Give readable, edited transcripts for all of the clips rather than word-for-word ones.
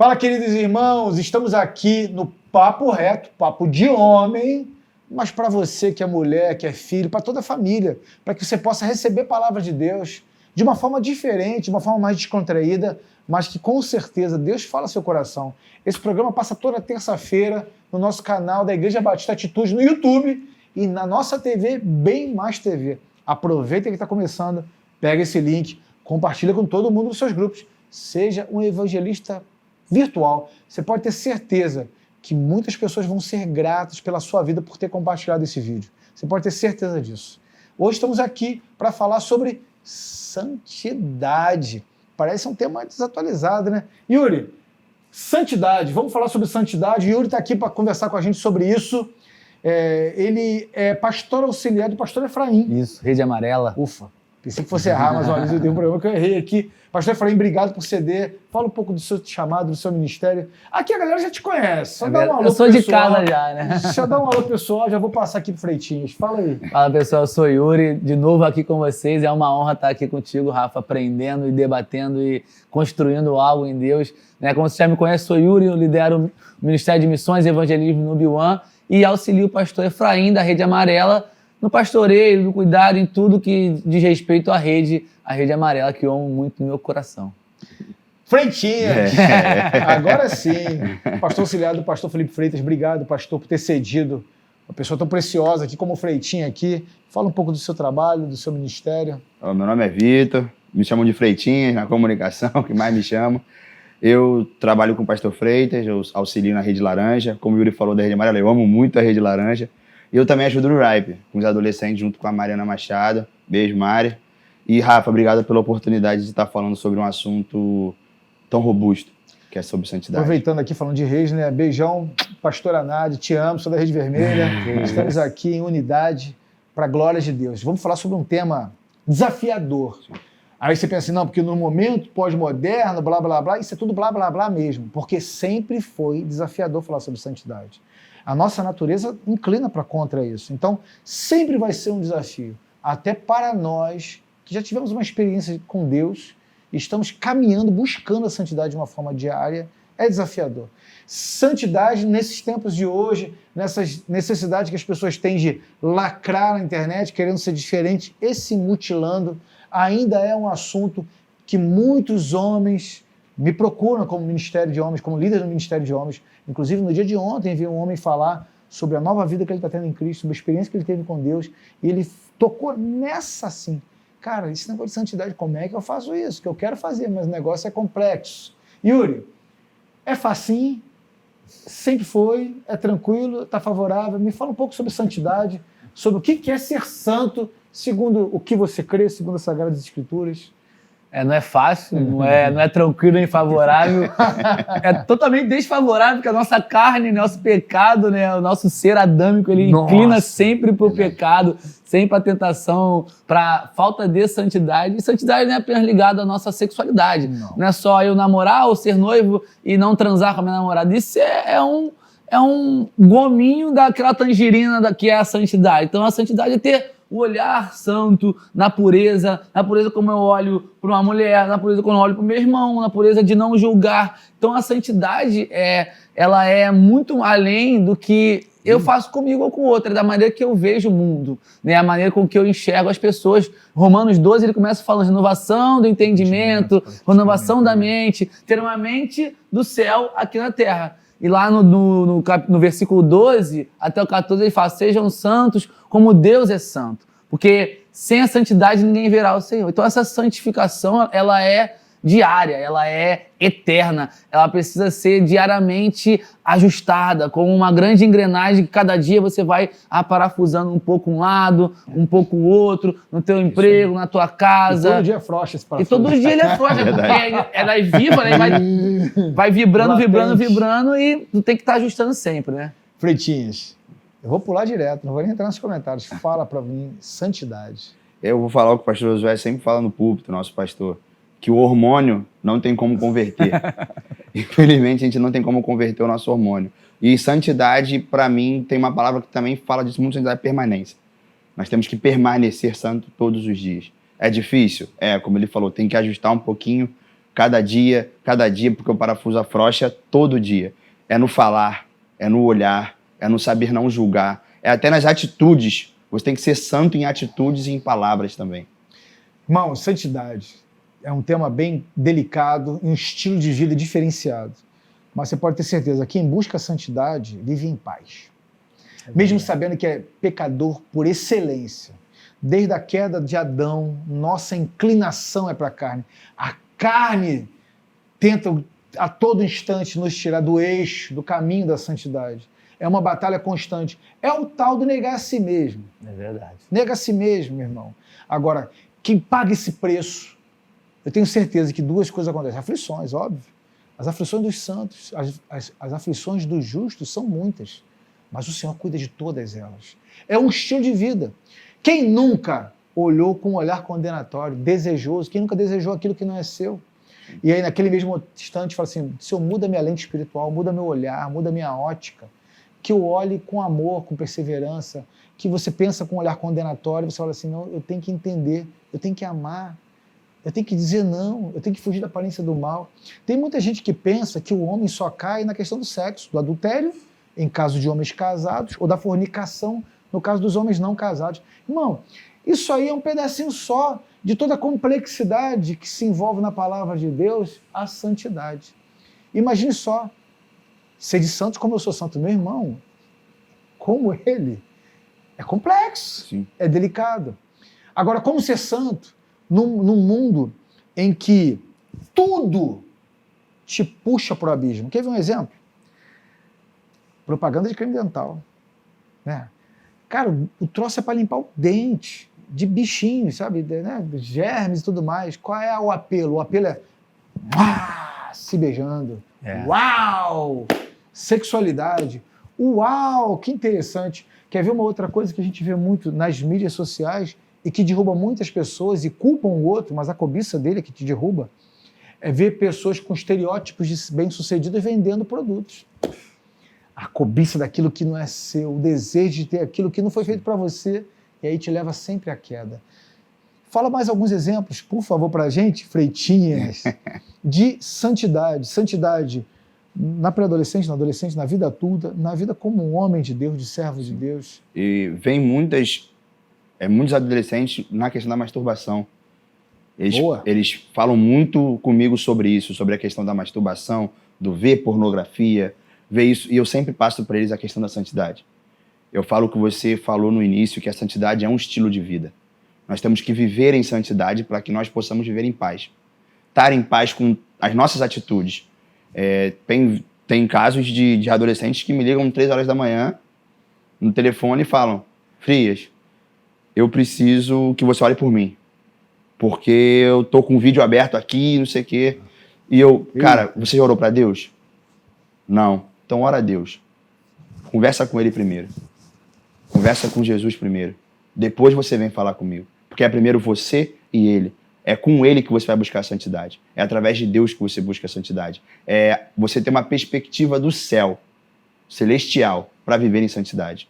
Fala, queridos irmãos, estamos aqui no Papo Reto, papo de homem, mas para você que é mulher, que é filho, para toda a família, para que você possa receber a palavra de Deus de uma forma diferente, de uma forma mais descontraída, mas que com certeza Deus fala ao seu coração. Esse programa passa toda terça-feira no nosso canal da Igreja Batista Atitude no YouTube e na nossa TV, Bem Mais TV. Aproveita que está começando, pega esse link, compartilha com todo mundo nos seus grupos. Seja um evangelista virtual. Você pode ter certeza que muitas pessoas vão ser gratas pela sua vida por ter compartilhado esse vídeo. Você pode ter certeza disso. Hoje estamos aqui para falar sobre santidade. Parece um tema desatualizado, né? Yuri, santidade. Vamos falar sobre santidade. Yuri está aqui para conversar com a gente sobre isso. Ele é pastor auxiliar do pastor Efraim. Isso, Rede Amarela. Ufa, pensei que fosse errar, mas olha, eu tenho um problema que eu errei aqui. Pastor Efraim, obrigado por ceder. Fala um pouco do seu chamado, do seu ministério. Aqui a galera já te conhece. Só dá um alô eu sou pessoal. De casa já, né? Só dá um alô pessoal, já vou passar aqui pro Freitinhas. Fala aí. Fala pessoal, eu sou Yuri, de novo aqui com vocês. É uma honra estar aqui contigo, Rafa, aprendendo e debatendo e construindo algo em Deus. Como você já me conhece, sou Yuri, eu lidero o Ministério de Missões e Evangelismo no B1 e auxilio o pastor Efraim da Rede Amarela no pastoreio, no cuidado, em tudo que diz respeito à Rede Amarela, que eu amo muito no meu coração. Freitinhas! Agora sim. Pastor auxiliar do pastor Felipe Freitas, obrigado, pastor, por ter cedido. Uma pessoa tão preciosa aqui como o Freitinha aqui. Fala um pouco do seu trabalho, do seu ministério. Meu nome é Vitor, me chamam de Freitinhas na comunicação, que mais me chamam. Eu trabalho com o pastor Freitas, eu auxilio na Rede Laranja. Como o Yuri falou da Rede Amarela, eu amo muito a Rede Laranja. E eu também ajudo no RIPE, com os adolescentes, junto com a Mariana Machado. Beijo, Mari. E, Rafa, obrigado pela oportunidade de estar falando sobre um assunto tão robusto, que é sobre santidade. Aproveitando aqui, falando de reis, né? Beijão, pastora Nádia, te amo, sou da Rede Vermelha. Estamos aqui em unidade para a glória de Deus. Vamos falar sobre um tema desafiador. Aí você pensa assim, não, porque no momento pós-moderno, blá, blá, blá, isso é tudo blá, blá, blá mesmo. Porque sempre foi desafiador falar sobre santidade. A nossa natureza inclina para contra isso. Então, sempre vai ser um desafio. Até para nós, que já tivemos uma experiência com Deus, estamos caminhando, buscando a santidade de uma forma diária, é desafiador. Santidade, nesses tempos de hoje, nessas necessidades que as pessoas têm de lacrar na internet, querendo ser diferente e se mutilando, ainda é um assunto que muitos homens me procuram como ministério de homens, como líder do ministério de homens. Inclusive, no dia de ontem, vi um homem falar sobre a nova vida que ele está tendo em Cristo, sobre a experiência que ele teve com Deus, e ele tocou nessa assim. Cara, esse negócio de santidade, como é que eu faço isso? Que eu quero fazer, mas o negócio é complexo. Yuri, é facinho, sempre foi, é tranquilo, está favorável. Me fala um pouco sobre santidade, sobre o que é ser santo, segundo o que você crê, segundo as Sagradas Escrituras. Não é fácil, não é tranquilo nem favorável. É totalmente desfavorável, porque a nossa carne, nosso pecado, né, o nosso ser adâmico, ele inclina sempre para o pecado, sempre para a tentação, para a falta de santidade. E santidade não é apenas ligada à nossa sexualidade. Não é só eu namorar ou ser noivo e não transar com a minha namorada. Isso é um gominho daquela tangerina que é a santidade. Então a santidade é ter o olhar santo, na pureza como eu olho para uma mulher, na pureza quando eu olho para o meu irmão, na pureza de não julgar. Então a santidade ela é muito além do que eu faço comigo ou com outra, é da maneira que eu vejo o mundo, né? A maneira com que eu enxergo as pessoas. Romanos 12, ele começa falando de renovação do entendimento, renovação da mente, ter uma mente do céu aqui na terra. E lá no versículo 12 até o 14 ele fala, sejam santos como Deus é santo. Porque sem a santidade ninguém verá o Senhor. Então essa santificação, ela é diária, ela é eterna. Ela precisa ser diariamente ajustada, como uma grande engrenagem que cada dia você vai parafusando um pouco um lado, um pouco o outro, no teu emprego, na tua casa. E todo dia é frouxa esse parafuso. E todo dia ele é frouxa, porque ela é viva, né? Vai vibrando, vibrando e tu tem que estar ajustando sempre, né? Freitinhas, eu vou pular direto, não vou nem entrar nos comentários. Fala para mim, santidade. Eu vou falar o que o pastor Josué sempre fala no púlpito, nosso pastor, que o hormônio não tem como converter. Infelizmente, a gente não tem como converter o nosso hormônio. E santidade, para mim, tem uma palavra que também fala disso muito, santidade é permanência. Nós temos que permanecer santo todos os dias. É difícil? Como ele falou, tem que ajustar um pouquinho cada dia, porque o parafuso afrouxa todo dia. É no falar, é no olhar, é no saber não julgar, é até nas atitudes. Você tem que ser santo em atitudes e em palavras também. Irmão, santidade é um tema bem delicado, um estilo de vida diferenciado. Mas você pode ter certeza, quem busca a santidade vive em paz. Mesmo sabendo que é pecador por excelência. Desde a queda de Adão, nossa inclinação é para a carne. A carne tenta a todo instante nos tirar do eixo, do caminho da santidade. É uma batalha constante. É o tal do negar a si mesmo. É verdade. Nega a si mesmo, meu irmão. Agora, quem paga esse preço, eu tenho certeza que duas coisas acontecem. Aflições, óbvio. As aflições dos santos, as aflições dos justos são muitas, mas o Senhor cuida de todas elas. É um estilo de vida. Quem nunca olhou com um olhar condenatório, desejoso, quem nunca desejou aquilo que não é seu? E aí, naquele mesmo instante, fala assim, Senhor, muda minha lente espiritual, muda meu olhar, muda minha ótica, que eu olhe com amor, com perseverança, que você pensa com um olhar condenatório, você fala assim, não, eu tenho que entender, eu tenho que amar, eu tenho que dizer não, eu tenho que fugir da aparência do mal. Tem muita gente que pensa que o homem só cai na questão do sexo, do adultério, em caso de homens casados, ou da fornicação, no caso dos homens não casados. Irmão, isso aí é um pedacinho só de toda a complexidade que se envolve na palavra de Deus, a santidade. Imagine só, ser de santos como eu sou santo, meu irmão, como ele, é complexo, sim, é delicado. Agora, como ser santo num mundo em que tudo te puxa para o abismo? Quer ver um exemplo? Propaganda de creme dental. Né? Cara, o troço é para limpar o dente de bichinhos, sabe? Né? Germes e tudo mais. Qual é o apelo? O apelo é se beijando. É. Uau! Sexualidade. Uau, que interessante. Quer ver uma outra coisa que a gente vê muito nas mídias sociais e que derruba muitas pessoas e culpam o outro, mas a cobiça dele é que te derruba? É ver pessoas com estereótipos de bem-sucedidas vendendo produtos. A cobiça daquilo que não é seu, o desejo de ter aquilo que não foi feito para você, e aí te leva sempre à queda. Fala mais alguns exemplos, por favor, para a gente, Freitinhas, de santidade. Santidade na pré-adolescente, na adolescente, na vida toda, na vida como um homem de Deus, de servo de Deus. E vem muitos adolescentes na questão da masturbação. Eles falam muito comigo sobre isso, sobre a questão da masturbação, do ver pornografia, ver isso, e eu sempre passo para eles a questão da santidade. Eu falo o que você falou no início, que a santidade é um estilo de vida. Nós temos que viver em santidade para que nós possamos viver em paz. Estar em paz com as nossas atitudes. Tem casos de adolescentes que me ligam 3 horas da manhã no telefone e falam, Frias, eu preciso que você olhe por mim, porque eu tô com um vídeo aberto aqui, não sei o quê. E eu, cara, você já orou para Deus? Não. Então ora a Deus. Conversa com Ele primeiro. Conversa com Jesus primeiro. Depois você vem falar comigo. Porque é primeiro você e Ele. É com Ele que você vai buscar a santidade. É através de Deus que você busca a santidade. É você ter uma perspectiva do céu, celestial, para viver em santidade.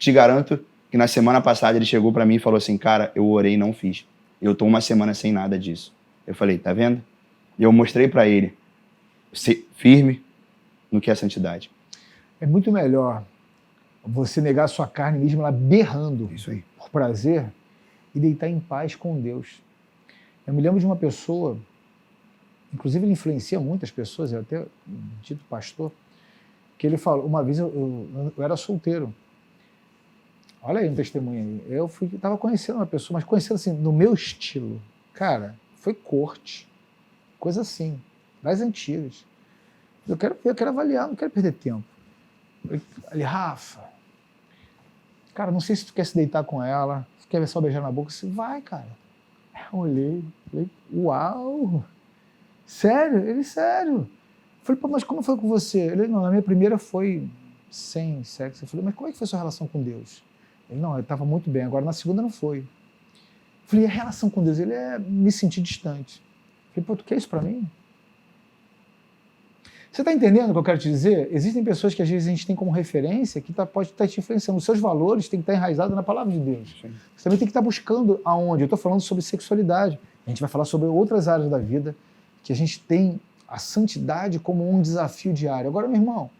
Te garanto que na semana passada ele chegou para mim e falou assim, cara, eu orei e não fiz. Eu tô uma semana sem nada disso. Eu falei, tá vendo? E eu mostrei para ele, ser firme no que é a santidade. É muito melhor você negar a sua carne mesmo, ela berrando isso aí, por prazer, e deitar em paz com Deus. Eu me lembro de uma pessoa, inclusive ele influencia muitas pessoas, eu até dito pastor, que ele falou, uma vez eu era solteiro. Olha aí um testemunho aí. Eu estava conhecendo uma pessoa, mas conhecendo assim, no meu estilo. Cara, foi corte. Coisa assim, das antigas. Eu quero avaliar, não quero perder tempo. Ele, Rafa, cara, não sei se tu quer se deitar com ela, se quer ver só beijar na boca. Eu disse, vai, cara. Eu olhei, falei, uau! Sério? Ele, sério. Eu falei, pô, mas como foi com você? Ele, não, na minha primeira foi sem sexo. Eu falei, mas como é que foi a sua relação com Deus? Ele, não, eu estava muito bem, agora na segunda não foi. Eu falei, a relação com Deus? Ele é me sentir distante. Eu falei, pô, tu quer isso para mim? Você está entendendo o que eu quero te dizer? Existem pessoas que às vezes a gente tem como referência que pode estar te influenciando. Os seus valores têm que estar enraizados na palavra de Deus. Sim. Você também tem que estar buscando aonde? Eu estou falando sobre sexualidade. A gente vai falar sobre outras áreas da vida. que a gente tem a santidade como um desafio diário. Agora, meu irmão,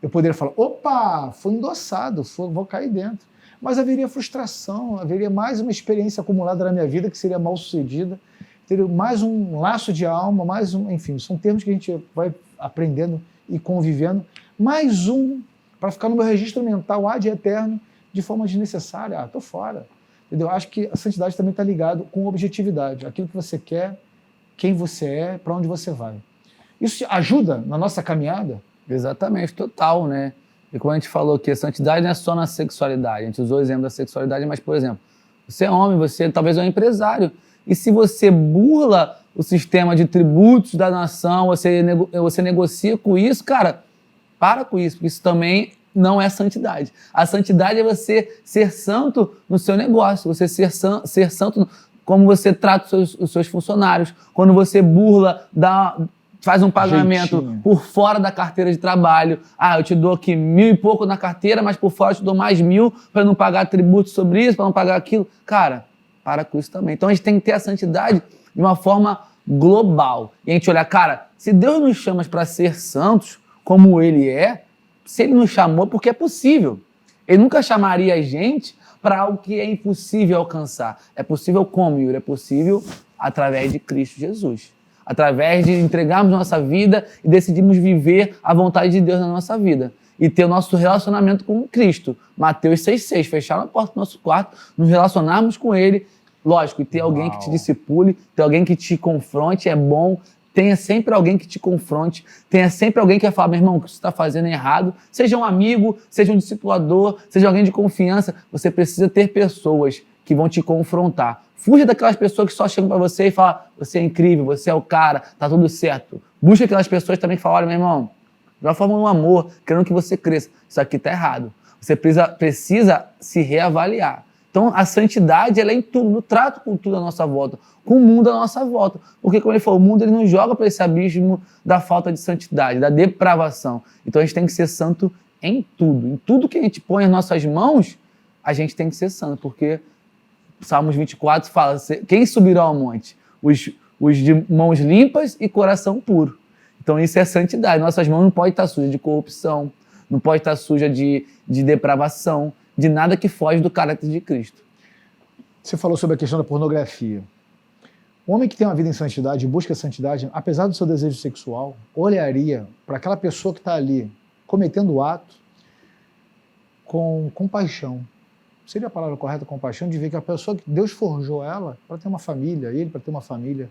eu poderia falar, opa, foi endossado, vou cair dentro. Mas haveria frustração, haveria mais uma experiência acumulada na minha vida que seria mal sucedida, teria mais um laço de alma, enfim, são termos que a gente vai aprendendo e convivendo, mais um para ficar no meu registro mental ad eterno de forma desnecessária. Tô fora. Entendeu? Acho que a santidade também está ligado com objetividade, aquilo que você quer, quem você é, para onde você vai. Isso ajuda na nossa caminhada? Exatamente, total, né? E como a gente falou aqui, a santidade não é só na sexualidade. A gente usou o exemplo da sexualidade, mas, por exemplo, você é homem, você talvez é um empresário. E se você burla o sistema de tributos da nação, você negocia com isso, cara, para com isso, porque isso também não é santidade. A santidade é você ser santo no seu negócio, você ser santo como você trata os seus funcionários, quando você burla, faz um pagamento por fora da carteira de trabalho. Ah, eu te dou aqui 1.000 e pouco na carteira, mas por fora eu te dou mais 1.000 para não pagar tributo sobre isso, para não pagar aquilo. Cara, para com isso também. Então a gente tem que ter a santidade de uma forma global. E a gente olhar, cara, se Deus nos chama para ser santos, como Ele é, se Ele nos chamou, porque é possível. Ele nunca chamaria a gente para algo que é impossível alcançar. É possível como, Yuri? É possível através de Cristo Jesus. Através de entregarmos nossa vida e decidirmos viver a vontade de Deus na nossa vida. E ter o nosso relacionamento com Cristo. Mateus 6,6, fechar a porta do nosso quarto, nos relacionarmos com Ele. Lógico, e ter alguém que te discipule, ter alguém que te confronte, é bom. Tenha sempre alguém que te confronte, tenha sempre alguém que vai falar, meu irmão, o que você está fazendo é errado. Seja um amigo, seja um discipulador, seja alguém de confiança. Você precisa ter pessoas que vão te confrontar. Fuja daquelas pessoas que só chegam para você e falam, você é incrível, você é o cara, tá tudo certo. Busca aquelas pessoas também que falam, olha, meu irmão, de uma forma de um amor, querendo que você cresça. Isso aqui tá errado. Você precisa se reavaliar. Então, a santidade, ela é em tudo, no trato com tudo à nossa volta, com o mundo à nossa volta. Porque, como ele falou, o mundo ele não joga para esse abismo da falta de santidade, da depravação. Então, a gente tem que ser santo em tudo. Em tudo que a gente põe as nossas mãos, a gente tem que ser santo. Porque Salmos 24 fala, quem subirá ao monte? Os de mãos limpas e coração puro. Então, isso é santidade. Nossas mãos não podem estar sujas de corrupção, não pode estar suja de depravação, de nada que foge do caráter de Cristo. Você falou sobre a questão da pornografia. O homem que tem uma vida em santidade, busca santidade, apesar do seu desejo sexual, olharia para aquela pessoa que está ali cometendo o ato com compaixão. Seria a palavra correta, compaixão, de ver que a pessoa que Deus forjou ela para ter uma família, ele para ter uma família,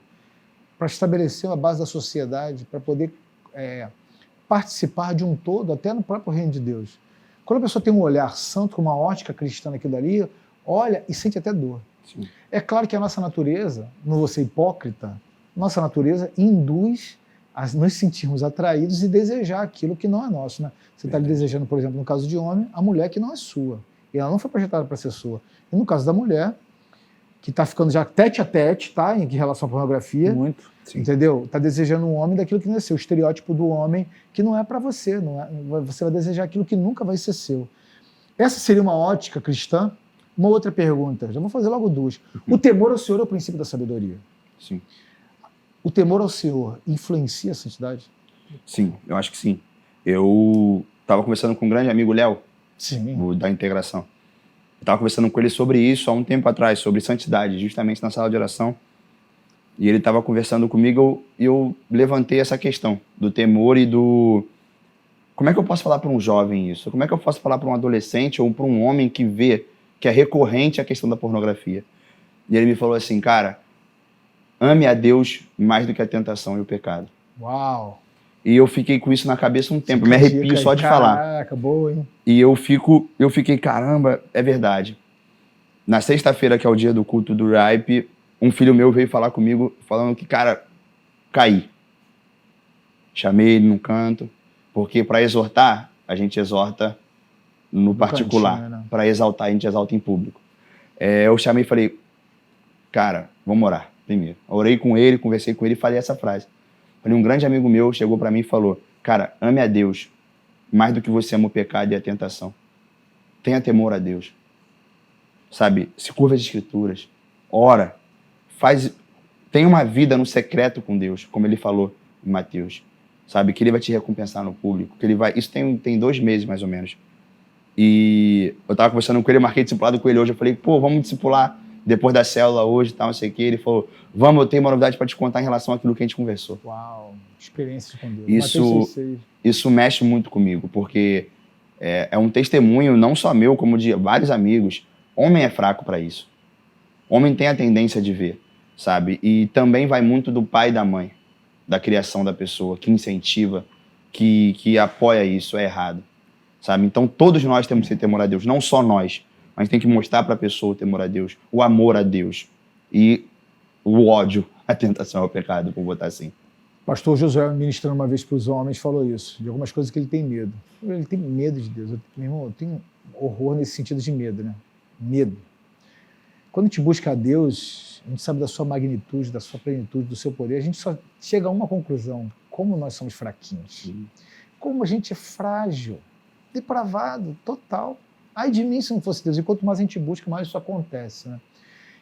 para estabelecer a base da sociedade, para poder participar de um todo, até no próprio reino de Deus. Quando a pessoa tem um olhar santo, com uma ótica cristã naquilo dali, olha e sente até dor. Sim. É claro que a nossa natureza, não vou ser hipócrita, nossa natureza induz a nos sentirmos atraídos e desejar aquilo que não é nosso. Né? Você está desejando, por exemplo, no caso de homem, a mulher que não é sua. E ela não foi projetada para ser sua. E no caso da mulher, que está ficando já tete a tete, tá? Em relação à pornografia. Muito. Sim. Entendeu? Está desejando um homem daquilo que não é seu. O estereótipo do homem que não é para você. Você vai desejar aquilo que nunca vai ser seu. Essa seria uma ótica cristã? Uma outra pergunta. Já vou fazer logo duas. O temor ao Senhor é o princípio da sabedoria. Sim. O temor ao Senhor influencia a santidade? Sim, eu acho que sim. Eu estava conversando com um grande amigo, Léo, da integração. Eu estava conversando com ele sobre isso há um tempo atrás, sobre santidade, justamente na sala de oração. E ele estava conversando comigo e eu levantei essa questão do temor e do... Como é que eu posso falar para um jovem isso? Como é que eu posso falar para um adolescente ou para um homem que vê que é recorrente a questão da pornografia? E ele me falou assim, cara, ame a Deus mais do que a tentação e o pecado. Uau! E eu fiquei com isso na cabeça um tempo, me arrepio só de falar. Caraca, boa, hein? E eu fiquei, caramba, é verdade. Na sexta-feira, que é o dia do culto do Ripe, um filho meu veio falar comigo, falando que, cara, caí. Chamei ele num canto, porque para exortar, a gente exorta no particular. Né? Para exaltar, a gente exalta em público. Eu chamei e falei, cara, vamos orar primeiro. Orei com ele, conversei com ele e falei essa frase. Falei, um grande amigo meu chegou para mim e falou, cara, ame a Deus mais do que você ama o pecado e a tentação. Tenha temor a Deus. Sabe, se curva as escrituras, ora, Tem uma vida no secreto com Deus, como ele falou em Mateus. Sabe? Que ele vai te recompensar no público. Que ele vai... Isso tem 2 meses, mais ou menos. E eu tava conversando com ele, eu marquei discipulado com ele hoje. Eu falei, pô, vamos discipular depois da célula hoje e tal, não sei o quê. Ele falou, vamos, eu tenho uma novidade para te contar em relação àquilo que a gente conversou. Uau, experiências com Deus. Isso mexe muito comigo, porque é um testemunho não só meu, como de vários amigos. Homem é fraco para isso. Homem tem a tendência de ver, sabe? E também vai muito do pai e da mãe, da criação da pessoa, que incentiva, que apoia isso, é errado, sabe? Então todos nós temos que ter temor a Deus, não só nós, mas tem que mostrar para a pessoa o temor a Deus, o amor a Deus e o ódio, a tentação ao pecado, por botar assim. Pastor Josué, ministrando uma vez para os homens, falou isso, de algumas coisas que ele tem medo. Ele tem medo de Deus. Meu irmão, eu tenho horror nesse sentido de medo, né? Medo. Quando a gente busca a Deus, a gente sabe da sua magnitude, da sua plenitude, do seu poder, a gente só chega a uma conclusão: como nós somos fraquinhos. Como a gente é frágil, depravado, total. Ai de mim se não fosse Deus. E quanto mais a gente busca, mais isso acontece, né?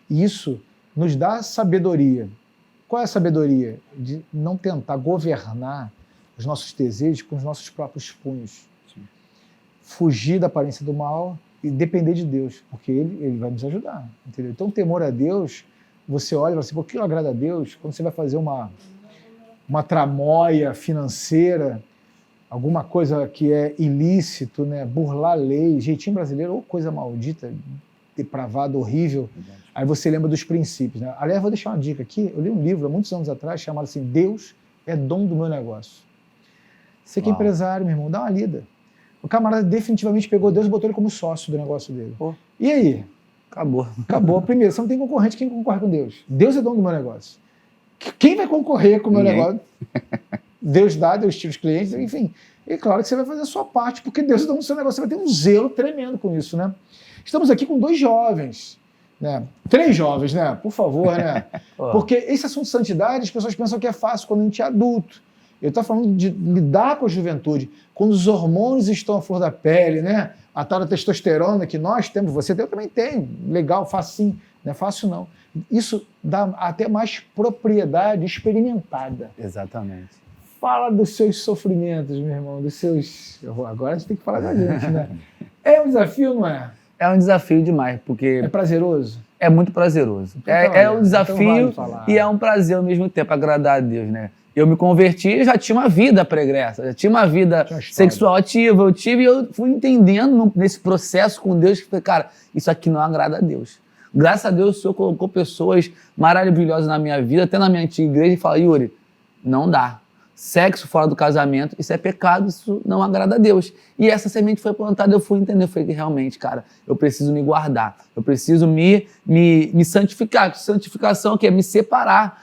E isso nos dá sabedoria. Qual é a sabedoria? De não tentar governar os nossos desejos com os nossos próprios punhos. Sim. Fugir da aparência do mal e depender de Deus, porque Ele vai nos ajudar, entendeu? Então, temor a Deus, você olha e fala assim, por que eu agrado a Deus? Quando você vai fazer uma tramóia financeira, alguma coisa que é ilícito, né? Burlar a lei, jeitinho brasileiro, ou coisa maldita, depravada, horrível. Verdade. Aí você lembra dos princípios, né? Aliás, vou deixar uma dica aqui. Eu li um livro há muitos anos atrás chamado assim, Deus é dono do meu negócio. Você que é empresário, meu irmão, dá uma lida. O camarada definitivamente pegou Deus e botou ele como sócio do negócio dele. Pô. E aí? Acabou. Acabou. Primeiro, você não tem concorrente, quem concorre com Deus? Deus é dono do meu negócio. Quem vai concorrer com o meu negócio? Deus dá, Deus tira os clientes, enfim. E claro que você vai fazer a sua parte, porque Deus é dono do seu negócio. Você vai ter um zelo tremendo com isso, né? Estamos aqui com 2 jovens, né? 3 jovens, né? Por favor, né? Porque esse assunto de santidade, as pessoas pensam que é fácil quando a gente é adulto. Eu estou falando de lidar com a juventude, quando os hormônios estão à flor da pele, né? A tal da testosterona que nós temos, você tem, eu também tenho. Legal, facinho. Não é fácil, não. Isso dá até mais propriedade experimentada. Exatamente. Fala dos seus sofrimentos, meu irmão, dos seus... Agora a gente tem que falar da gente, né? É um desafio, não é? É um desafio demais, porque... É prazeroso? É muito prazeroso. Então, é um desafio e é um prazer ao mesmo tempo, agradar a Deus, né? Eu me converti e já tinha uma vida pregressa, já tinha uma vida sexual ativa, e eu fui entendendo nesse processo com Deus, que falei, cara, isso aqui não agrada a Deus. Graças a Deus o Senhor colocou pessoas maravilhosas na minha vida, até na minha antiga igreja, e fala, Yuri, não dá. Sexo fora do casamento, isso é pecado, isso não agrada a Deus. E essa semente foi plantada, eu fui entender, eu falei que realmente, cara, eu preciso me guardar, eu preciso me santificar. Santificação que é me separar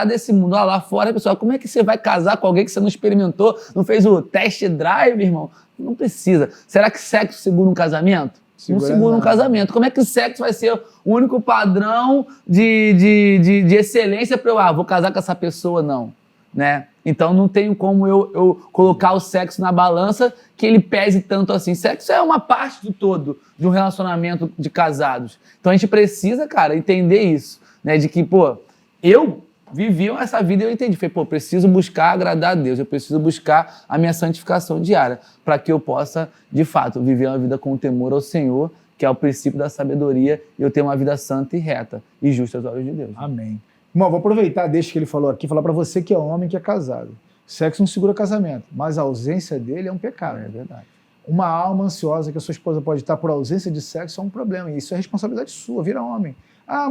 desse mundo. Lá fora, pessoal, como é que você vai casar com alguém que você não experimentou, não fez o test drive, irmão? Não precisa. Será que sexo segura um casamento? Não segura um casamento. Como é que o sexo vai ser o único padrão de excelência para eu, vou casar com essa pessoa? Não, né? Então não tenho como eu colocar o sexo na balança que ele pese tanto assim. Sexo é uma parte do todo de um relacionamento de casados. Então a gente precisa, cara, entender isso, né? De que, pô, eu vivi essa vida e eu entendi. Falei, pô, preciso buscar agradar a Deus, eu preciso buscar a minha santificação diária para que eu possa, de fato, viver uma vida com temor ao Senhor, que é o princípio da sabedoria, e eu ter uma vida santa e reta e justa aos olhos de Deus. Amém. Irmão, vou aproveitar, deixa que ele falou aqui, falar para você que é homem, que é casado. Sexo não segura casamento, mas a ausência dele é um pecado. É verdade. Uma alma ansiosa que a sua esposa pode estar por ausência de sexo é um problema, e isso é responsabilidade sua, vira homem.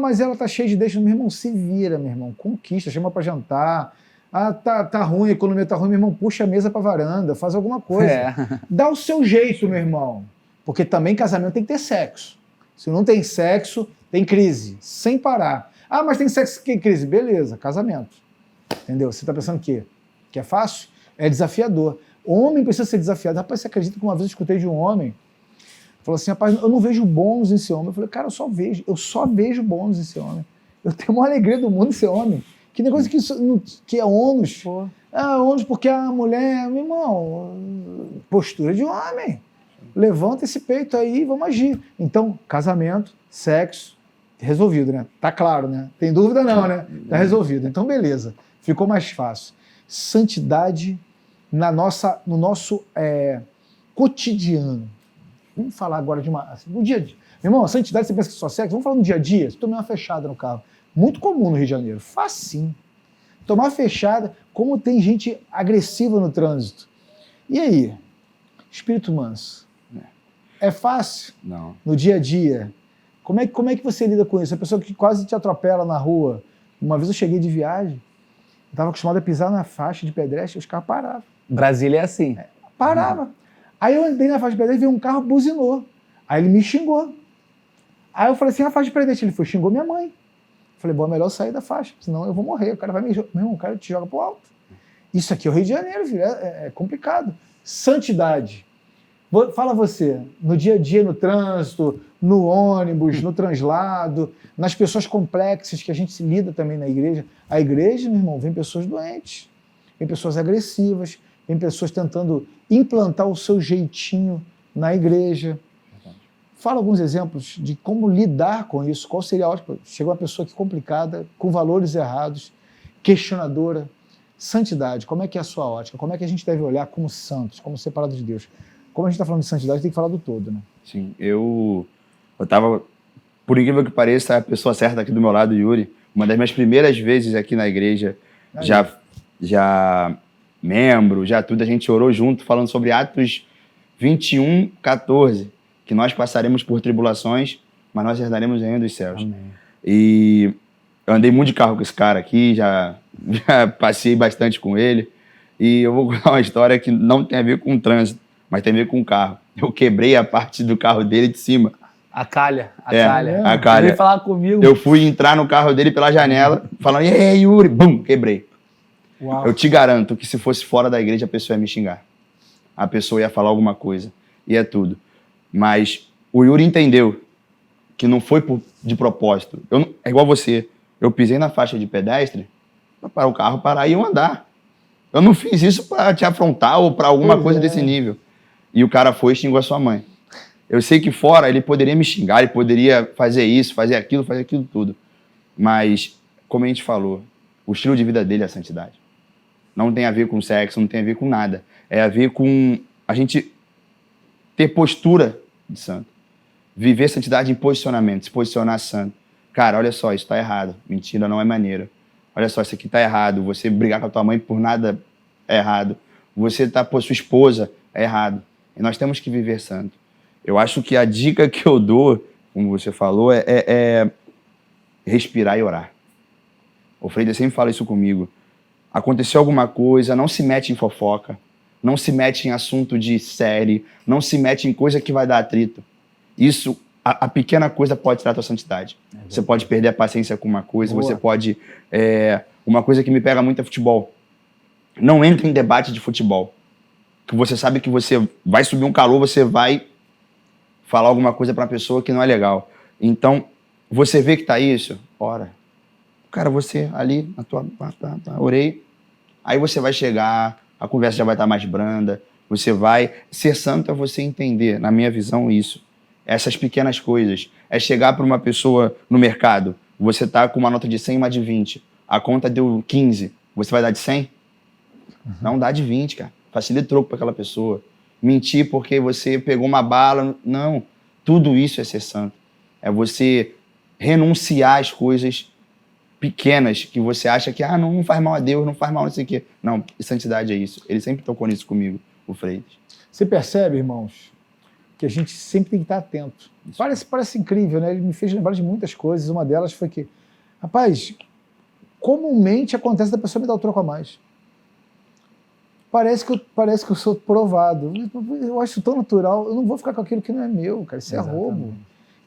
Mas ela tá cheia de deixa, meu irmão, se vira, meu irmão, conquista, chama para jantar. Tá ruim, a economia tá ruim, meu irmão, puxa a mesa pra varanda, faz alguma coisa. Dá o seu jeito, meu irmão, porque também casamento tem que ter sexo. Se não tem sexo, tem crise, sem parar. Mas tem sexo que tem crise. Beleza, casamento. Entendeu? Você tá pensando o quê? Que é fácil? É desafiador. O homem precisa ser desafiado. Rapaz, você acredita que uma vez eu escutei de um homem, falou assim, rapaz, eu não vejo bônus nesse homem. Eu falei, cara, eu só vejo bônus nesse homem. Eu tenho uma alegria do mundo nesse homem. Que negócio que é ônus. Ônus porque a mulher, meu irmão, postura de homem. Levanta esse peito aí e vamos agir. Então, casamento, sexo, Resolvido, né? Tá claro, né? Tem dúvida não, né? Tá resolvido. Então, beleza. Ficou mais fácil. Santidade no nosso cotidiano. Vamos falar agora no dia a dia. Meu irmão, a santidade, você pensa que só sexo? Vamos falar no dia a dia? Você tomei uma fechada no carro. Muito comum no Rio de Janeiro. Facinho. Tomar fechada, como tem gente agressiva no trânsito. E aí? Espírito manso. É fácil? Não. No dia a dia? Como é que você lida com isso? A pessoa que quase te atropela na rua. Uma vez eu cheguei de viagem, estava acostumado a pisar na faixa de pedestre e os carros paravam. Brasília é assim. Parava. Aí eu andei na faixa de pedestre e veio um carro, buzinou. Aí ele me xingou. Aí eu falei assim, a faixa de pedestre. Ele foi, xingou minha mãe. Eu falei, bom, é melhor sair da faixa, senão eu vou morrer. O cara vai me jogar. Meu irmão, o cara te joga pro alto. Isso aqui é o Rio de Janeiro, filho. É complicado. Santidade. Fala você, no dia a dia, no trânsito, no ônibus, no translado, nas pessoas complexas que a gente se lida também na igreja. A igreja, meu irmão, vem pessoas doentes, vem pessoas agressivas, vem pessoas tentando implantar o seu jeitinho na igreja. Fala alguns exemplos de como lidar com isso. Qual seria a ótica? Chegou uma pessoa aqui complicada, com valores errados, questionadora. Santidade, como é que é a sua ótica? Como é que a gente deve olhar como santos, como separados de Deus? Como a gente está falando de santidade, tem que falar do todo, né? Sim, eu tava, por incrível que pareça, a pessoa certa aqui do meu lado, Yuri, uma das minhas primeiras vezes aqui na igreja, já membro, já tudo, a gente orou junto, falando sobre Atos 21:14, que nós passaremos por tribulações, mas nós herdaremos o reino dos céus. Amém. E eu andei muito de carro com esse cara aqui, já passei bastante com ele, e eu vou contar uma história que não tem a ver com o trânsito, mas tem a ver com o carro. Eu quebrei a parte do carro dele de cima. A calha. A calha. Ele veio falar comigo. Eu fui entrar no carro dele pela janela, falando, e aí, Yuri? Bum, quebrei. Uau. Eu te garanto que se fosse fora da igreja, a pessoa ia me xingar. A pessoa ia falar alguma coisa. E é tudo. Mas o Yuri entendeu que não foi de propósito. É igual você. Eu pisei na faixa de pedestre para o carro parar e eu andar. Eu não fiz isso para te afrontar ou para alguma coisa desse nível. E o cara foi e xingou a sua mãe. Eu sei que fora ele poderia me xingar, ele poderia fazer isso, fazer aquilo tudo. Mas, como a gente falou, o estilo de vida dele é a santidade. Não tem a ver com sexo, não tem a ver com nada. É a ver com a gente ter postura de santo. Viver santidade em posicionamento, se posicionar santo. Cara, olha só, isso tá errado. Mentira, não é maneiro. Olha só, isso aqui tá errado. Você brigar com a tua mãe por nada é errado. Você tá por sua esposa é errado. E nós temos que viver santo. Eu acho que a dica que eu dou, como você falou, é respirar e orar. O Freire sempre fala isso comigo. Aconteceu alguma coisa, não se mete em fofoca, não se mete em assunto de série, não se mete em coisa que vai dar atrito. Isso, a pequena coisa pode tirar a tua santidade. Você pode perder a paciência com uma coisa, Boa. você pode... uma coisa que me pega muito é futebol. Não entre em debate de futebol. Que você sabe que você vai subir um calor, você vai falar alguma coisa para uma pessoa que não é legal. Então, você vê que tá isso, ora. Cara, você ali, na tua... orei. Aí você vai chegar, a conversa já vai estar mais branda, você vai... Ser santo é você entender, na minha visão, isso. Essas pequenas coisas. É chegar para uma pessoa no mercado, você tá com uma nota de 100 e uma de 20. A conta deu 15. Você vai dar de 100? Não, dá de 20, cara. Facilita troco para aquela pessoa. Mentir porque você pegou uma bala. Não. Tudo isso é ser santo. É você renunciar às coisas pequenas que você acha que não faz mal a Deus, não faz mal não sei o quê. Não, santidade é isso. Ele sempre tocou nisso comigo, o Freitas. Você percebe, irmãos, que a gente sempre tem que estar atento. Parece incrível, né? Ele me fez lembrar de muitas coisas. Uma delas foi que, rapaz, comumente acontece da pessoa me dar o troco a mais. Parece que eu sou provado. Eu acho tão natural. Eu não vou ficar com aquilo que não é meu, cara. Isso é roubo.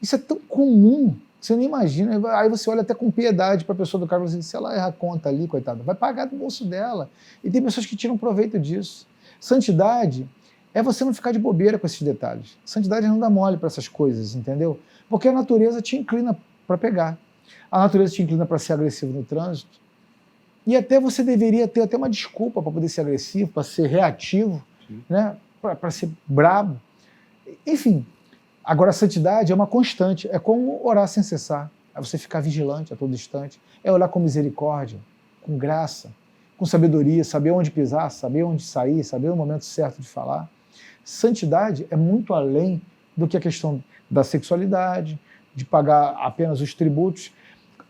Isso é tão comum. Você nem imagina. Aí você olha até com piedade para a pessoa do carro e diz, se ela errar a conta ali, coitada, vai pagar do bolso dela. E tem pessoas que tiram proveito disso. Santidade é você não ficar de bobeira com esses detalhes. Santidade é não dar mole para essas coisas, entendeu? Porque a natureza te inclina para pegar. A natureza te inclina para ser agressivo no trânsito. E até você deveria ter até uma desculpa para poder ser agressivo, para ser reativo, né? Para ser brabo. Enfim, agora a santidade é uma constante, é como orar sem cessar. É você ficar vigilante a todo instante. É olhar com misericórdia, com graça, com sabedoria, saber onde pisar, saber onde sair, saber o momento certo de falar. Santidade é muito além do que a questão da sexualidade, de pagar apenas os tributos.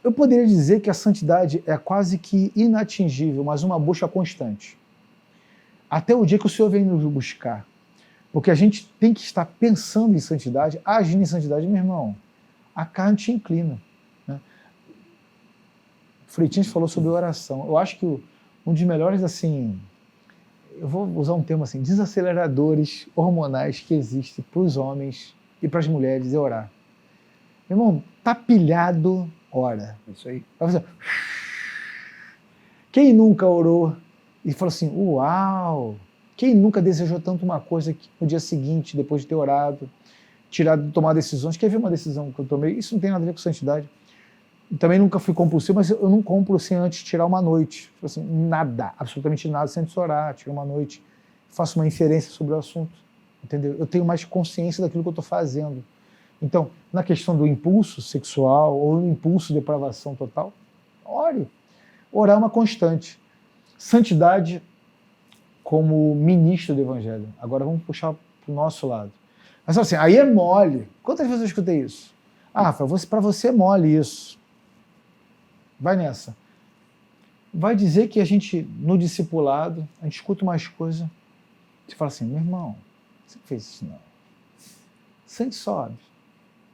Eu poderia dizer que a santidade é quase que inatingível, mas uma busca constante. Até o dia que o Senhor vem nos buscar. Porque a gente tem que estar pensando em santidade, agindo em santidade, meu irmão. A carne te inclina. Né? Freitinhas falou sobre oração. Eu acho que um dos melhores, assim, eu vou usar um termo assim, desaceleradores hormonais que existem para os homens e para as mulheres é orar. Meu irmão, tá pilhado, ora. Isso aí. Quem nunca orou e falou assim, uau! Quem nunca desejou tanto uma coisa que no dia seguinte, depois de ter orado, tomar decisões? Quer ver uma decisão que eu tomei? Isso não tem nada a ver com santidade. Também nunca fui compulsivo, mas eu não compro sem antes tirar uma noite. Assim, nada, absolutamente nada, sem antes orar, tirar uma noite. Faço uma inferência sobre o assunto. Entendeu? Eu tenho mais consciência daquilo que eu estou fazendo. Então, na questão do impulso sexual ou do impulso de depravação total, ore. Orar é uma constante. Santidade como ministro do Evangelho. Agora vamos puxar para o nosso lado. Mas assim, aí é mole. Quantas vezes eu escutei isso? Ah, para você é mole isso. Vai nessa. Vai dizer que a gente, no discipulado, a gente escuta umas coisas, você fala assim, meu irmão, você não fez isso não. Sante sobe.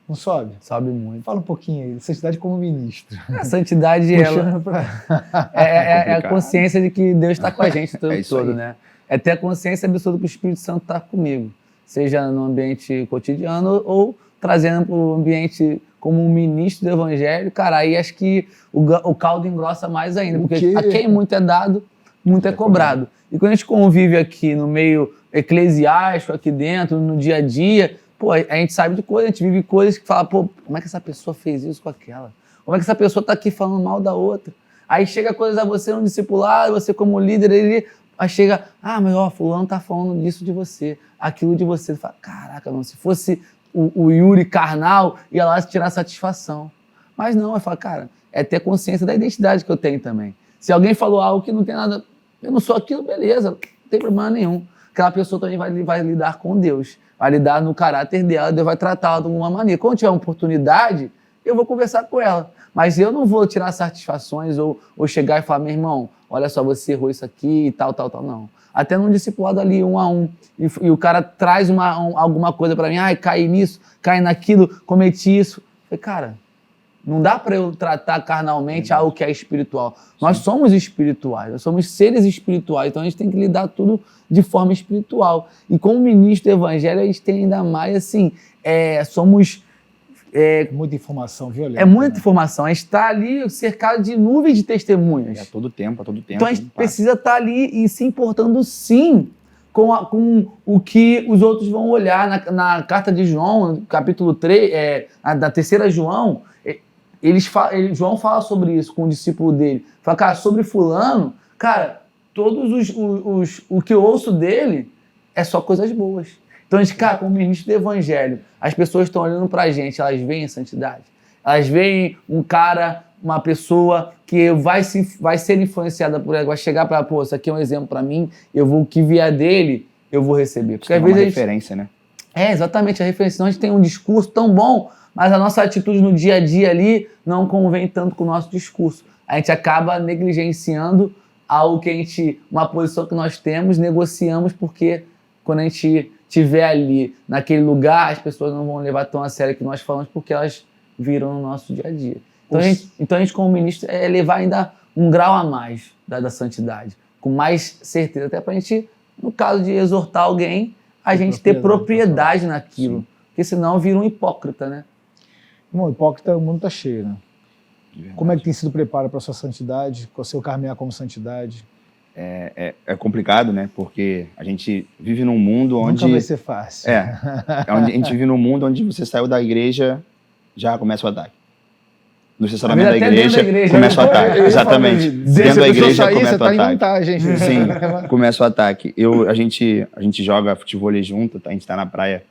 Não sobe? Sobe muito. Fala um pouquinho aí, santidade como ministro. A santidade é a consciência de que Deus está com a gente o tempo todo, né? É ter a consciência absoluta que o Espírito Santo está comigo, seja no ambiente cotidiano ou trazendo para o ambiente como um ministro do Evangelho. Cara, aí acho que o caldo engrossa mais ainda, porque a quem muito é dado, muito é cobrado. E quando a gente convive aqui no meio eclesiástico, aqui dentro, no dia a dia, pô, a gente sabe de coisas, a gente vive coisas que fala, pô, como é que essa pessoa fez isso com aquela? Como é que essa pessoa está aqui falando mal da outra? Aí chega coisas a você no discipulado, você como líder, aí chega, mas ó, fulano tá falando disso de você, aquilo de você. Você fala, caraca, não, se fosse o Yuri carnal, ia lá tirar satisfação. Mas não, eu falo, cara, é ter consciência da identidade que eu tenho também. Se alguém falou algo que não tem nada, eu não sou aquilo, beleza, não tem problema nenhum. Aquela pessoa também vai lidar com Deus, vai lidar no caráter dela, Deus vai tratá-la de alguma maneira. Quando tiver uma oportunidade, eu vou conversar com ela. Mas eu não vou tirar satisfações ou chegar e falar, meu irmão, olha só, você errou isso aqui e tal, não. Até num discipulado ali, 1 a 1, e o cara traz alguma coisa para mim, caí nisso, caí naquilo, cometi isso. Eu falei, cara, não dá para eu tratar carnalmente algo que é espiritual. Nós somos espirituais, nós somos seres espirituais, então a gente tem que lidar tudo de forma espiritual. E como ministro do Evangelho, a gente tem ainda mais, assim, somos... muita informação violenta. É muita informação. A gente está ali cercado de nuvens de testemunhas. A todo tempo. Então a gente precisa estar ali e se importando sim com o que os outros vão olhar. Na carta de João, capítulo 3, da 3ª João, João fala sobre isso com o discípulo dele. Fala, cara, sobre fulano, cara, todos o que eu ouço dele é só coisas boas. Então, a gente, cara, como ministro do Evangelho, as pessoas estão olhando pra gente, elas veem a santidade. Elas veem um cara, uma pessoa que vai ser influenciada por ela, vai chegar para, pô, isso aqui é um exemplo para mim, o que vier dele, eu vou receber. Porque às vezes uma referência, né? Exatamente, a referência. Senão a gente tem um discurso tão bom, mas a nossa atitude no dia a dia ali não convém tanto com o nosso discurso. A gente acaba negligenciando algo que uma posição que nós temos, negociamos, porque quando a gente estiver ali, naquele lugar, as pessoas não vão levar tão a sério o que nós falamos, porque elas viram no nosso dia a dia. Então a gente como ministro, levar ainda um grau a mais da santidade, com mais certeza, até para a gente, no caso de exortar alguém, a gente ter propriedade naquilo. Sim. Porque senão vira um hipócrita, né? Irmão, hipócrita, o mundo está cheio, né? Como é que tem sido o preparo para a sua santidade, para o seu caminhar como santidade? É complicado, né? Porque a gente vive num mundo onde... Nunca vai ser fácil. A gente vive num mundo onde você saiu da igreja, já começa o ataque. No estacionamento da igreja, começa o ataque. Exatamente. Dentro da igreja começa o ataque. Sim, começa o ataque. A gente joga futebol junto, a gente tá na praia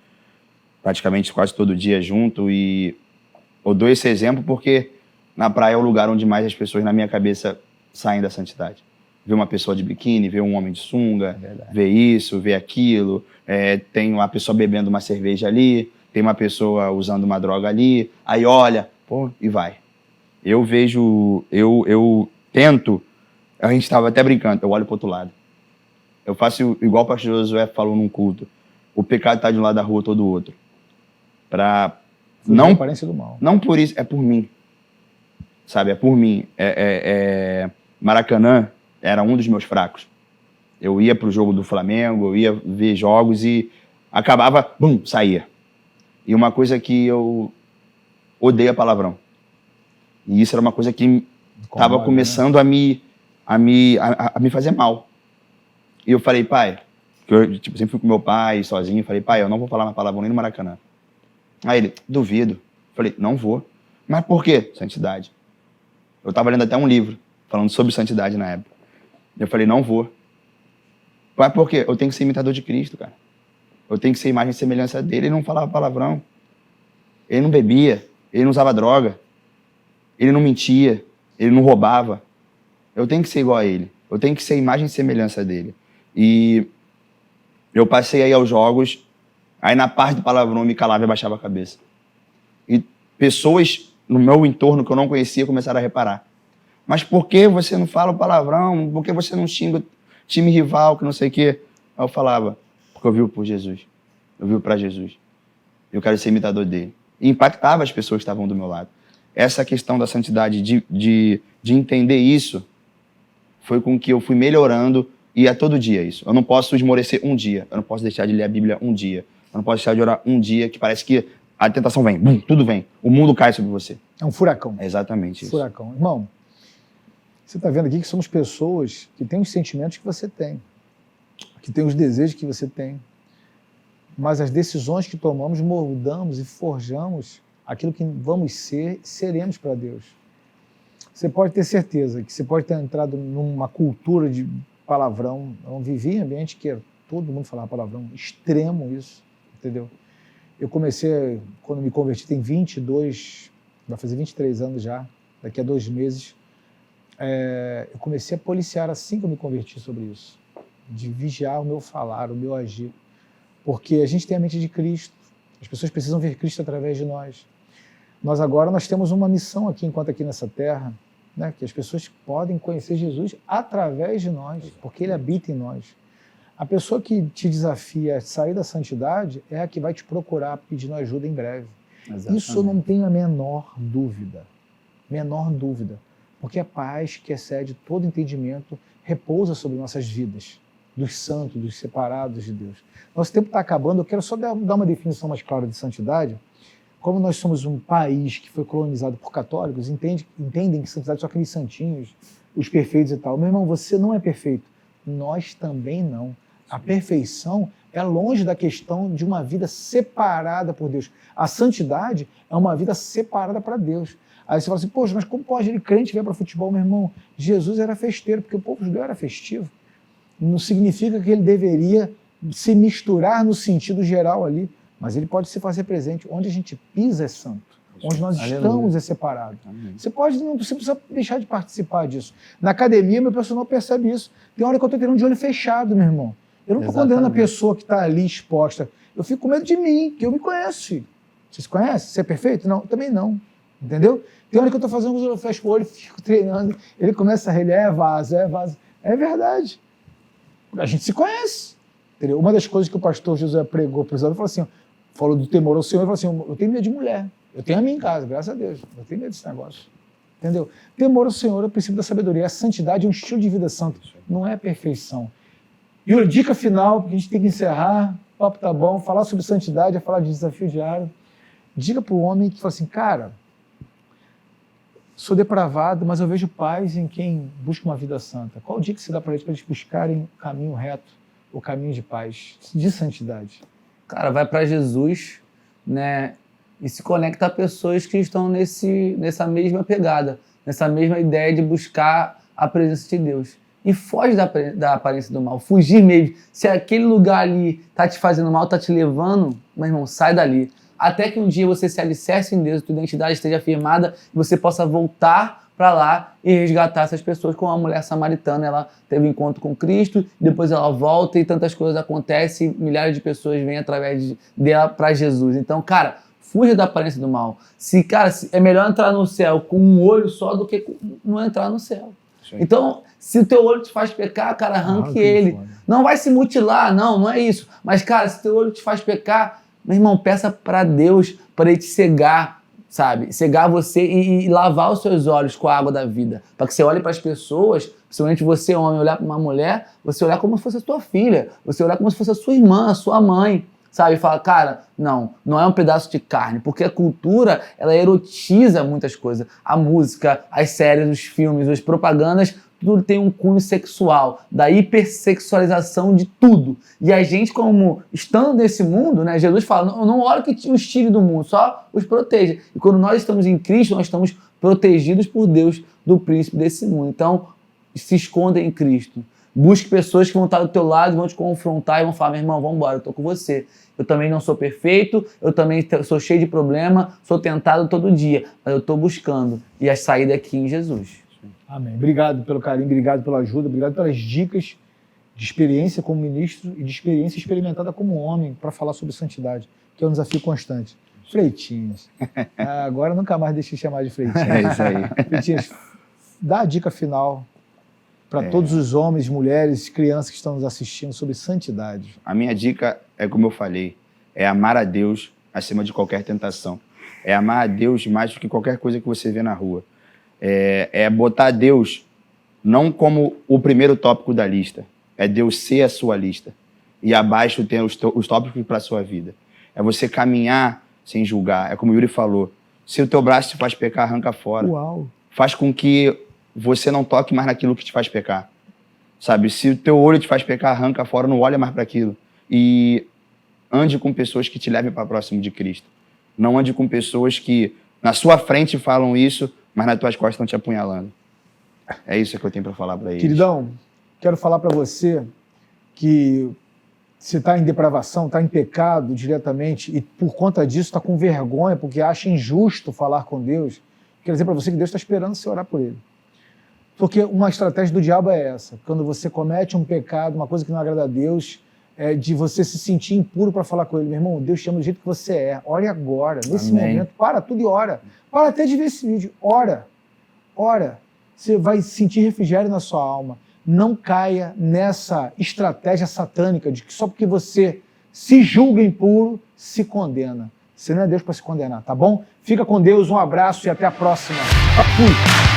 praticamente quase todo dia junto e Eu dou esse exemplo porque na praia é o lugar onde mais as pessoas, na minha cabeça, saem da santidade. Ver uma pessoa de biquíni, ver um homem de sunga, ver isso, ver aquilo. Tem uma pessoa bebendo uma cerveja ali, tem uma pessoa usando uma droga ali, aí olha, pô, e vai. Eu vejo, eu tento, a gente estava até brincando, eu olho pro outro lado. Eu faço igual o pastor Josué falou num culto. O pecado tá de um lado da rua, todo do outro. Não, aparência do mal. Não por isso, é por mim. Sabe, é por mim. Maracanã era um dos meus fracos. Eu ia pro jogo do Flamengo, eu ia ver jogos e acabava, saía. E uma coisa que eu odeio é palavrão. E isso era uma coisa que estava começando a me fazer mal. E eu falei, pai, que eu sempre fui com meu pai, sozinho, falei, pai, eu não vou falar mais palavrão nem no Maracanã. Aí ele, duvido. Falei, não vou. Mas por quê? Santidade. Eu estava lendo até um livro falando sobre santidade na época. Eu falei, não vou. Pai, por quê? Eu tenho que ser imitador de Cristo, cara. Eu tenho que ser imagem e semelhança dele. Ele não falava palavrão. Ele não bebia. Ele não usava droga. Ele não mentia. Ele não roubava. Eu tenho que ser igual a ele. Eu tenho que ser imagem e semelhança dele. E eu passei aí aos jogos, aí na parte do palavrão eu me calava e baixava a cabeça. E pessoas no meu entorno que eu não conhecia começaram a reparar. Mas por que você não fala o palavrão? Por que você não xinga o time rival, que não sei o quê? Aí eu falava, porque eu vivo por Jesus. Eu vivo para Jesus. Eu quero ser imitador dele. E impactava as pessoas que estavam do meu lado. Essa questão da santidade, de entender isso, foi com que eu fui melhorando, e é todo dia isso. Eu não posso esmorecer um dia, eu não posso deixar de ler a Bíblia um dia, eu não posso deixar de orar um dia, que parece que a tentação vem, tudo vem, o mundo cai sobre você. É um furacão. É exatamente isso. Furacão. Irmão, você está vendo aqui que somos pessoas que têm os sentimentos que você tem, que têm os desejos que você tem, mas as decisões que tomamos, moldamos e forjamos aquilo que vamos ser, seremos para Deus. Você pode ter certeza que você pode ter entrado numa cultura de palavrão. Eu vivi em ambiente que todo mundo falava palavrão, extremo isso, entendeu? Eu comecei, quando me converti, tem 22, vai fazer 23 anos já, daqui a 2 meses, eu comecei a policiar assim que eu me converti sobre isso, de vigiar o meu falar, o meu agir, porque a gente tem a mente de Cristo, as pessoas precisam ver Cristo através de nós. Nós temos uma missão aqui, enquanto aqui nessa terra, né, que as pessoas podem conhecer Jesus através de nós, porque Ele habita em nós. A pessoa que te desafia a sair da santidade é a que vai te procurar pedindo ajuda em breve. Exatamente. Isso eu não tenho a menor dúvida, porque a paz que excede todo entendimento repousa sobre nossas vidas, dos santos, dos separados de Deus. Nosso tempo está acabando, eu quero só dar uma definição mais clara de santidade. Como nós somos um país que foi colonizado por católicos, entendem que santidade são aqueles santinhos, os perfeitos e tal. Meu irmão, você não é perfeito. Nós também não. A perfeição é longe da questão de uma vida separada por Deus. A santidade é uma vida separada para Deus. Aí você fala assim, poxa, mas como pode ele crente vir para futebol, meu irmão? Jesus era festeiro, porque o povo judeu era festivo. Não significa que ele deveria se misturar no sentido geral ali, mas ele pode se fazer presente. Onde a gente pisa é santo. Onde nós estamos é separado. Você precisa deixar de participar disso. Na academia, meu personal percebe isso. Tem hora que eu estou treinando de olho fechado, meu irmão. Eu não estou condenando a pessoa que está ali exposta. Eu fico com medo de mim, que eu me conheço. Filho. Você se conhece? Você é perfeito? Não, também não. Entendeu? Tem hora que eu estou fazendo, eu fecho o olho, fico treinando. Ele começa a rir, é vaso. É verdade. A gente se conhece. Entendeu? Uma das coisas que o pastor José pregou para os alunos, falou assim, falou do temor ao Senhor, ele falou assim, eu tenho medo de mulher. Eu tenho a minha em casa, graças a Deus. Eu tenho medo desse negócio. Entendeu? Temor ao Senhor é o princípio da sabedoria. A santidade é um estilo de vida santo. Não é perfeição. E a dica final, porque a gente tem que encerrar, o papo tá bom, falar sobre santidade é falar de desafio diário. Diga para o homem que fala assim, cara, sou depravado, mas eu vejo paz em quem busca uma vida santa. Qual o dia que você dá para eles buscarem o caminho reto, o caminho de paz, de santidade? Cara, vai para Jesus, né? E se conecta a pessoas que estão nessa mesma pegada, nessa mesma ideia de buscar a presença de Deus. E foge da aparência do mal, fugir mesmo. Se aquele lugar ali tá te fazendo mal, tá te levando, meu irmão, sai dali. até que um dia você se alicerce em Deus, tua identidade esteja firmada e você possa voltar para lá e resgatar essas pessoas, como a mulher samaritana. Ela teve um encontro com Cristo, depois ela volta e tantas coisas acontecem, milhares de pessoas vêm através dela para Jesus. Então, cara, fuja da aparência do mal. Cara, é melhor entrar no céu com um olho só do que não entrar no céu. Então, se o teu olho te faz pecar, cara, arranque ele. Não vai se mutilar, não é isso. Mas, cara, se teu olho te faz pecar, meu irmão, peça para Deus para ele te cegar, sabe? Cegar você e lavar os seus olhos com a água da vida. Para que você olhe para as pessoas, principalmente você, homem, olhar para uma mulher, você olhar como se fosse a tua filha, você olhar como se fosse a sua irmã, a sua mãe. Sabe, e fala, cara, não é um pedaço de carne, porque a cultura, ela erotiza muitas coisas. A música, as séries, os filmes, as propagandas, tudo tem um cunho sexual, da hipersexualização de tudo. E a gente, como estando nesse mundo, né, Jesus fala, não olha que os tire do mundo, só os proteja. E quando nós estamos em Cristo, nós estamos protegidos por Deus do príncipe desse mundo. Então, se esconda em Cristo. Busque pessoas que vão estar do teu lado, vão te confrontar e vão falar, meu irmão, vamos embora, eu tô com você. Eu também não sou perfeito, eu também sou cheio de problema, sou tentado todo dia, mas eu estou buscando. E a saída é aqui em Jesus. Amém. Obrigado pelo carinho, obrigado pela ajuda, obrigado pelas dicas de experiência como ministro e de experiência experimentada como homem para falar sobre santidade, que é um desafio constante. Freitinhas. Agora nunca mais deixe de chamar de Freitinhas. É isso aí. Freitinhas, dá a dica final para todos os homens, mulheres, crianças que estão nos assistindo sobre santidade. A minha dica é como eu falei, é amar a Deus acima de qualquer tentação. É amar a Deus mais do que qualquer coisa que você vê na rua. É botar Deus não como o primeiro tópico da lista. É Deus ser a sua lista. E abaixo tem os tópicos para a sua vida. É você caminhar sem julgar. É como o Yuri falou. Se o teu braço te faz pecar, arranca fora. Uau. Faz com que você não toque mais naquilo que te faz pecar. Sabe? Se o teu olho te faz pecar, arranca fora, não olha mais para aquilo. E ande com pessoas que te levem para próximo de Cristo. Não ande com pessoas que na sua frente falam isso, mas nas tuas costas estão te apunhalando. É isso que eu tenho para falar para eles. Queridão, quero falar para você que você está em depravação, está em pecado diretamente e por conta disso está com vergonha porque acha injusto falar com Deus. Quero dizer para você que Deus está esperando você orar por ele. Porque uma estratégia do diabo é essa. Quando você comete um pecado, uma coisa que não agrada a Deus, é de você se sentir impuro para falar com ele. Meu irmão, Deus te ama do jeito que você é. Ore agora, nesse momento. Para tudo e ora. Para até de ver esse vídeo. Ora. Ora. Você vai sentir refrigério na sua alma. Não caia nessa estratégia satânica de que só porque você se julga impuro, se condena. Você não é Deus para se condenar, tá bom? Fica com Deus, um abraço e até a próxima. Fui!